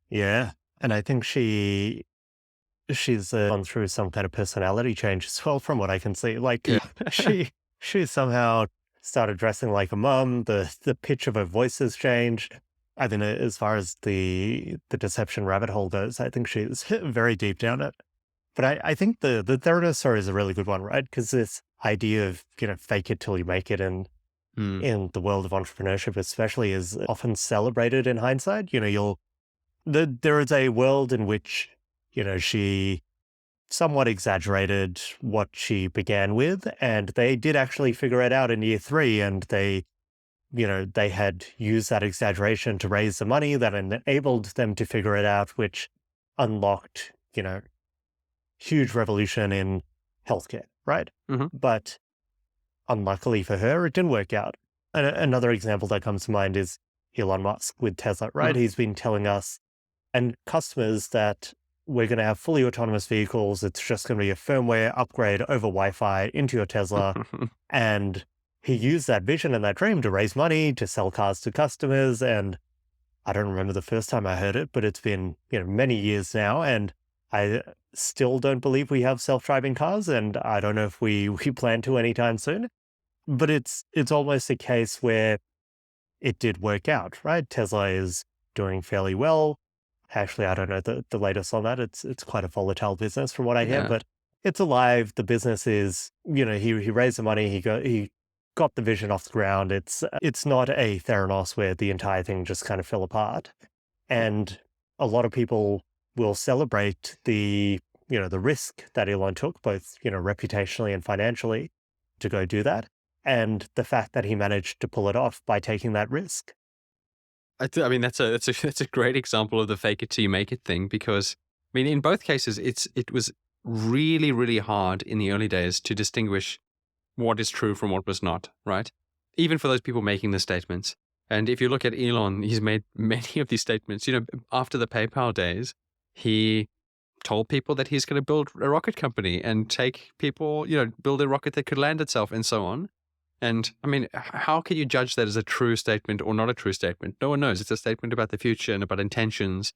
Yeah, and I think she's gone through some kind of personality change as well, from what I can see. Like she somehow started dressing like a mum. The pitch of her voice has changed. I mean, as far as the deception rabbit hole goes, I think she's very deep down it. But I think the Theranos story is a really good one, right? Because this idea of, fake it till you make it in the world of entrepreneurship especially is often celebrated in hindsight. There is a world in which, she somewhat exaggerated what she began with, and they did actually figure it out in year 3, and they had used that exaggeration to raise the money that enabled them to figure it out, which unlocked, huge revolution in healthcare, right? Mm-hmm. But unluckily for her, it didn't work out. Another example that comes to mind is Elon Musk with Tesla, right? Mm-hmm. He's been telling us and customers that we're going to have fully autonomous vehicles. It's just going to be a firmware upgrade over Wi-Fi into your Tesla. And he used that vision and that dream to raise money, to sell cars to customers. And I don't remember the first time I heard it, but it's been, many years now. And I still don't believe we have self-driving cars. And I don't know if we plan to anytime soon. But it's almost a case where it did work out, right? Tesla is doing fairly well. Actually, I don't know the latest on that. It's quite a volatile business from what I hear, but it's alive. The business is, he raised the money. He got the vision off the ground. It's not a Theranos where the entire thing just kind of fell apart. And a lot of people will celebrate the risk that Elon took, both, reputationally and financially, to go do that. And the fact that he managed to pull it off by taking that risk. I mean, that's a great example of the fake it till you make it thing, because in both cases, it was really, really hard in the early days to distinguish what is true from what was not, right? Even for those people making the statements. And if you look at Elon, he's made many of these statements. After the PayPal days, he told people that he's going to build a rocket company and take people, build a rocket that could land itself and so on. And I mean, how can you judge that as a true statement or not a true statement? No one knows. It's a statement about the future and about intentions.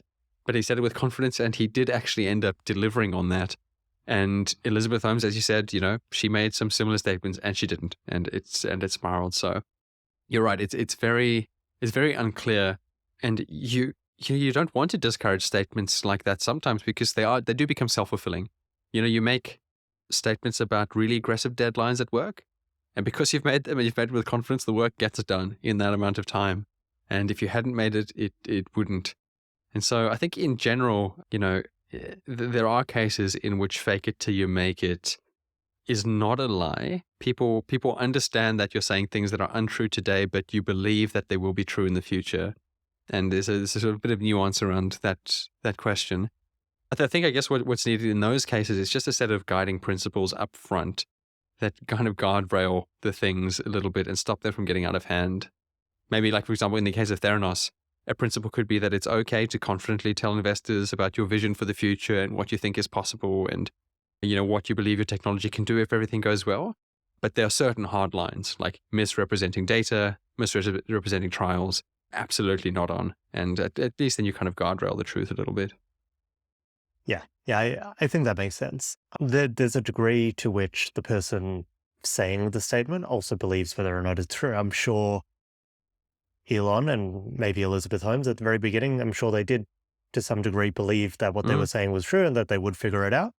But he said it with confidence, and he did actually end up delivering on that. And Elizabeth Holmes, as you said, she made some similar statements and she didn't, and it spiraled. So you're right. It's very unclear, and you don't want to discourage statements like that sometimes, because they do become self-fulfilling. You make statements about really aggressive deadlines at work, and because you've made them and you've made it with confidence, the work gets done in that amount of time. And if you hadn't made it, it wouldn't. And so I think in general, there are cases in which fake it till you make it is not a lie. People understand that you're saying things that are untrue today, but you believe that they will be true in the future. And there's a sort of bit of nuance around that question. I think, I guess, what's needed in those cases is just a set of guiding principles up front that kind of guardrail the things a little bit and stop them from getting out of hand. Maybe, like, for example, in the case of Theranos, a principle could be that it's okay to confidently tell investors about your vision for the future and what you think is possible and, what you believe your technology can do if everything goes well. But there are certain hard lines, like misrepresenting data, misrepresenting trials, absolutely not on. And at least then you kind of guardrail the truth a little bit. Yeah, I think that makes sense. There's a degree to which the person saying the statement also believes whether or not it's true. I'm sure Elon and maybe Elizabeth Holmes at the very beginning, I'm sure they did to some degree believe that what they were saying was true and that they would figure it out.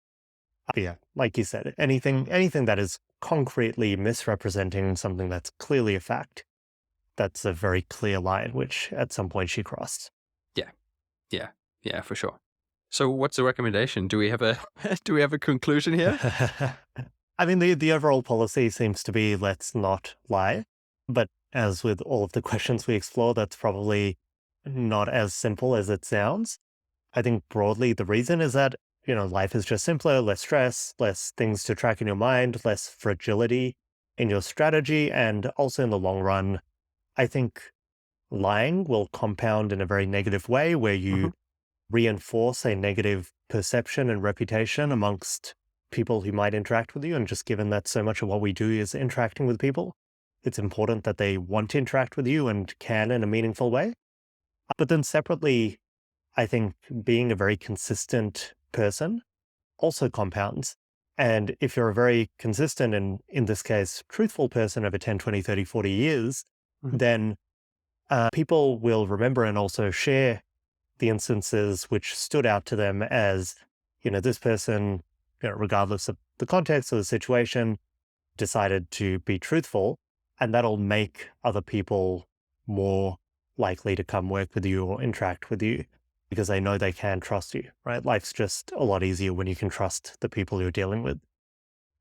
But yeah, like you said, anything that is concretely misrepresenting something that's clearly a fact, that's a very clear line, which at some point she crossed. Yeah, for sure. So what's the recommendation? Do we have a conclusion here? I mean, the overall policy seems to be let's not lie. But as with all of the questions we explore, that's probably not as simple as it sounds. I think broadly the reason is that, life is just simpler, less stress, less things to track in your mind, less fragility in your strategy. And also in the long run, I think lying will compound in a very negative way where you reinforce a negative perception and reputation amongst people who might interact with you. And just given that so much of what we do is interacting with people, it's important that they want to interact with you and can in a meaningful way. But then separately, I think being a very consistent person also compounds. And if you're a very consistent and, in this case, truthful person over 10, 20, 30, 40 years, then people will remember and also share the instances which stood out to them as, this person, regardless of the context or the situation, decided to be truthful. And that'll make other people more likely to come work with you or interact with you because they know they can trust you, right? Life's just a lot easier when you can trust the people you're dealing with.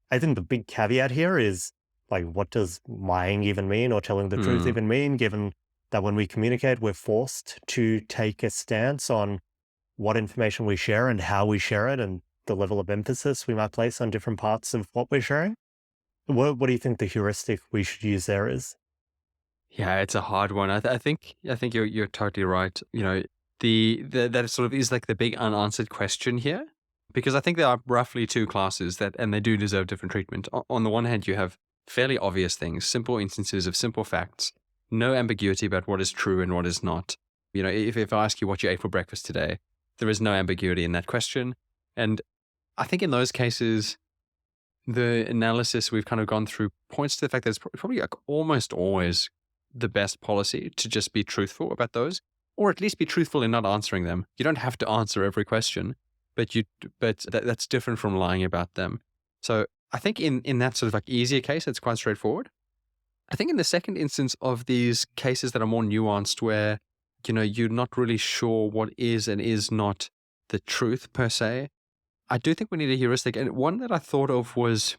I think the big caveat here is, like, what does lying even mean or telling the truth even mean, given that when we communicate, we're forced to take a stance on what information we share and how we share it and the level of emphasis we might place on different parts of what we're sharing. What do you think the heuristic we should use there is? Yeah, it's a hard one. I think you're totally right. That sort of is like the big unanswered question here, because I think there are roughly two classes and they do deserve different treatment. On the one hand, you have fairly obvious things, simple instances of simple facts, no ambiguity about what is true and what is not. If I ask you what you ate for breakfast today, there is no ambiguity in that question. And I think in those cases, the analysis we've kind of gone through points to the fact that it's probably like almost always the best policy to just be truthful about those, or at least be truthful in not answering them. You don't have to answer every question, but that's different from lying about them. So I think in that sort of like easier case, it's quite straightforward. I think in the second instance of these cases that are more nuanced, where, you're not really sure what is and is not the truth per se, I do think we need a heuristic. And one that I thought of was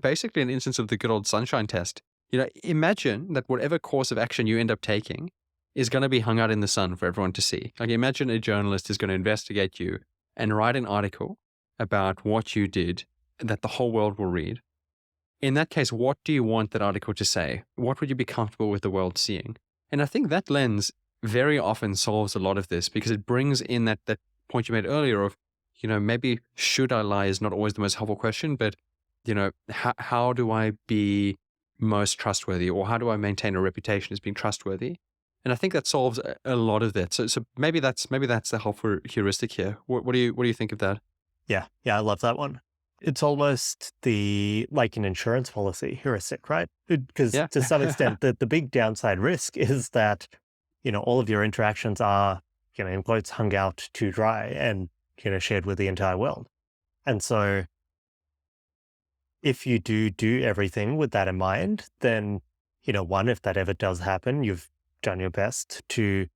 basically an instance of the good old sunshine test. Imagine that whatever course of action you end up taking is going to be hung out in the sun for everyone to see. Like, imagine a journalist is going to investigate you and write an article about what you did that the whole world will read. in that case, what do you want that article to say? What would you be comfortable with the world seeing? And I think that lens very often solves a lot of this, because it brings in that point you made earlier of, maybe should I lie is not always the most helpful question, but, how do I be most trustworthy, or how do I maintain a reputation as being trustworthy? And I think that solves a lot of that. So maybe that's the helpful heuristic here. What do you think of that? Yeah, I love that one. It's almost like an insurance policy heuristic, right? Because Yeah. to some extent, the big downside risk is that, all of your interactions are, in quotes, hung out to dry and, shared with the entire world. And so if you do everything with that in mind, then, one, if that ever does happen, you've done your best to,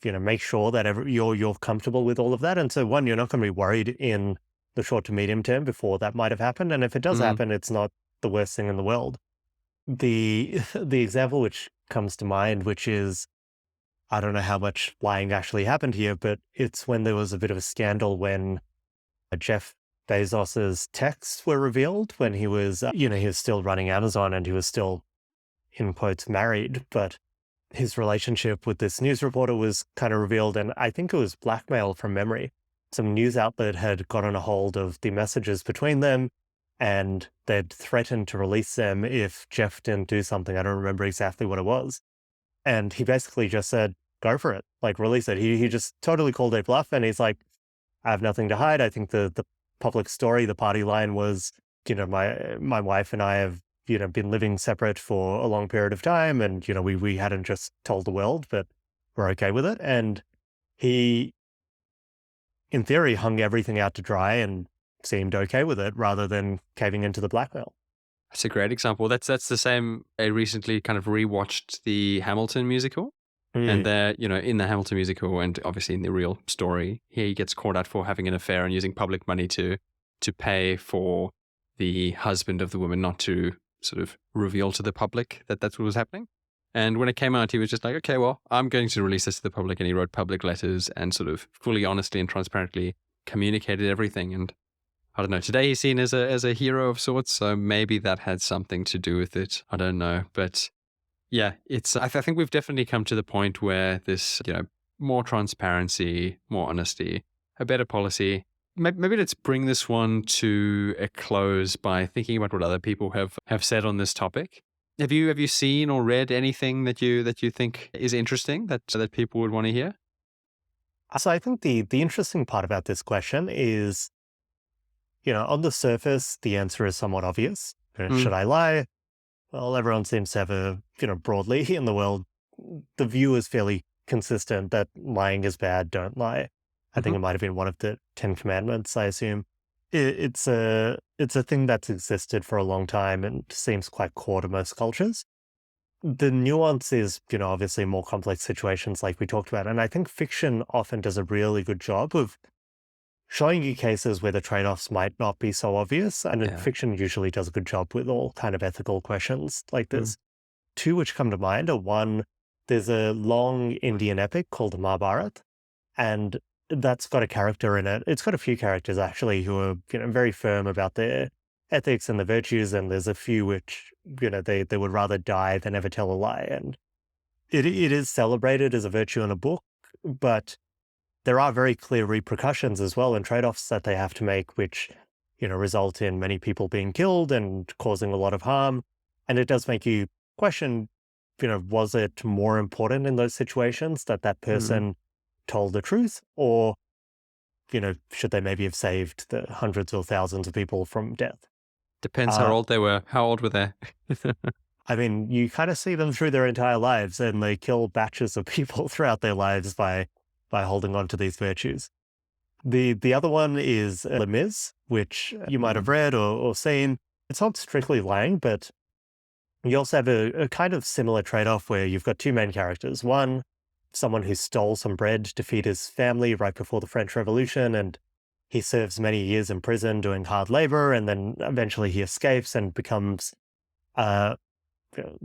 make sure that you're comfortable with all of that. And so one, you're not going to be worried in the short to medium term before that might have happened. And if it does happen, it's not the worst thing in the world. The example which comes to mind, which is, I don't know how much lying actually happened here, but it's when there was a bit of a scandal when Jeff Bezos's texts were revealed when he was, he was still running Amazon and he was still, in quotes, married, but his relationship with this news reporter was kind of revealed, and I think it was blackmail from memory. Some news outlet had gotten a hold of the messages between them, and they'd threatened to release them if Jeff didn't do something. I don't remember exactly what it was. And he basically just said, go for it, like release it. He just totally called a bluff, and he's like, I have nothing to hide. I think the public story, the party line was, my wife and I have, been living separate for a long period of time, and, we hadn't just told the world, but we're okay with it. And he, in theory, hung everything out to dry and seemed okay with it rather than caving into the blackmail. That's a great example. That's the same. I recently kind of rewatched the Hamilton musical. And there, in the Hamilton musical and obviously in the real story, he gets caught out for having an affair and using public money to pay for the husband of the woman not to sort of reveal to the public that that's what was happening. And when it came out, he was just like, okay, well, I'm going to release this to the public. And he wrote public letters and sort of fully honestly and transparently communicated everything. And I don't know, today he's seen as a hero of sorts. So maybe that had something to do with it. I don't know. But yeah, I think we've definitely come to the point where this, more transparency, more honesty, a better policy. Maybe let's bring this one to a close by thinking about what other people have said on this topic. Have you seen or read anything that you think is interesting that people would want to hear? So I think the interesting part about this question is, on the surface, the answer is somewhat obvious. Should I lie? Well, everyone seems to have broadly in the world, the view is fairly consistent that lying is bad, don't lie. I think it might have been one of the 10 commandments, I assume. It's a thing that's existed for a long time and seems quite core to most cultures. The nuance is, obviously more complex situations like we talked about. And I think fiction often does a really good job of showing you cases where the trade-offs might not be so obvious. And fiction usually does a good job with all kind of ethical questions like this. Two which come to mind are, one, there's a long Indian epic called the Mahabharata, and that's got a character in it. It's got a few characters actually who are, very firm about their ethics and the virtues, and there's a few which, they would rather die than ever tell a lie. And it is celebrated as a virtue in a book, but there are very clear repercussions as well and trade-offs that they have to make, which, result in many people being killed and causing a lot of harm. And it does make you question, was it more important in those situations that person told the truth, or, should they maybe have saved the hundreds or thousands of people from death? Depends how old they were. How old were they? I mean, you kind of see them through their entire lives, and they kill batches of people throughout their lives by holding on to these virtues. The other one is Les Mis, which you might have read or seen. It's not strictly lying, but you also have a kind of similar trade-off where you've got two main characters. One, someone who stole some bread to feed his family right before the French Revolution, and he serves many years in prison doing hard labor, and then eventually he escapes and becomes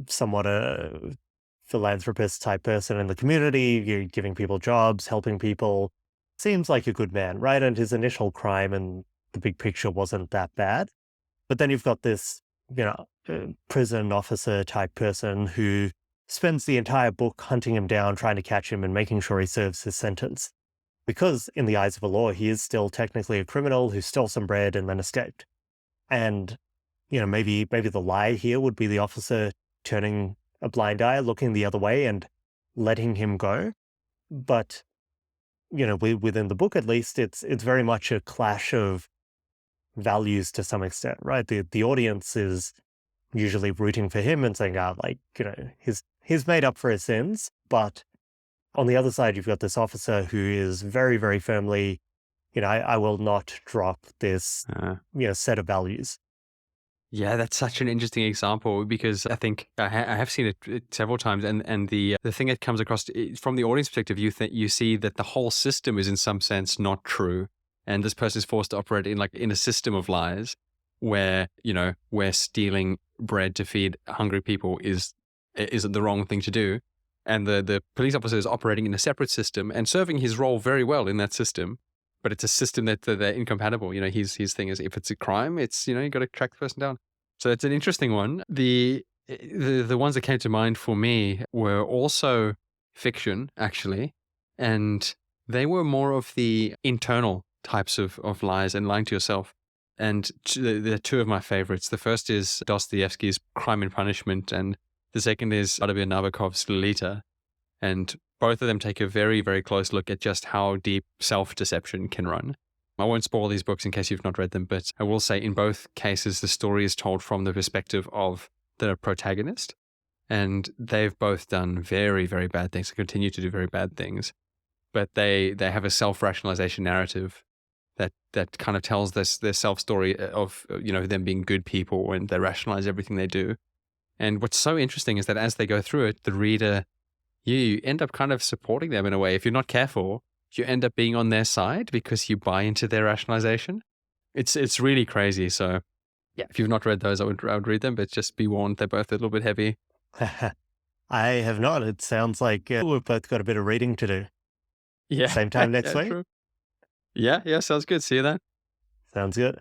somewhat a philanthropist type person in the community. You're giving people jobs, helping people. Seems like a good man, right? And his initial crime and the big picture wasn't that bad. But then you've got this prison officer type person who spends the entire book hunting him down, trying to catch him and making sure he serves his sentence. Because in the eyes of the law, he is still technically a criminal who stole some bread and then escaped. And, maybe the lie here would be the officer turning a blind eye, looking the other way and letting him go. But, within the book, at least, it's very much a clash of values to some extent, right? The audience is usually rooting for him and saying, he's made up for his sins. But on the other side, you've got this officer who is very, very firmly, I will not drop this, set of values. Yeah, that's such an interesting example because I think I have seen it several times, and the thing that comes across from the audience perspective, you see that the whole system is in some sense not true, and this person is forced to operate in a system of lies, where where stealing bread to feed hungry people is the wrong thing to do, and the police officer is operating in a separate system and serving his role very well in that system. But it's a system that they're incompatible. His thing is, if it's a crime, it's you got to track the person down. So it's an interesting one. The ones that came to mind for me were also fiction, actually, and they were more of the internal types of lies and lying to yourself. And they're two of my favorites. The first is Dostoevsky's Crime and Punishment, and the second is Vladimir Nabokov's Lolita. And both of them take a very, very close look at just how deep self-deception can run. I won't spoil these books in case you've not read them, but I will say in both cases, the story is told from the perspective of the protagonist. And they've both done very, very bad things and continue to do very bad things. But they have a self-rationalization narrative that kind of tells their self-story of, them being good people, and they rationalize everything they do. And what's so interesting is that as they go through it, the reader, you end up kind of supporting them in a way. If you're not careful, you end up being on their side because you buy into their rationalization. It's really crazy. So yeah, if you've not read those, I would read them, but just be warned, they're both a little bit heavy. I have not. It sounds like we've both got a bit of reading to do. Yeah. Same time next week? True. Yeah, sounds good. See you then. Sounds good.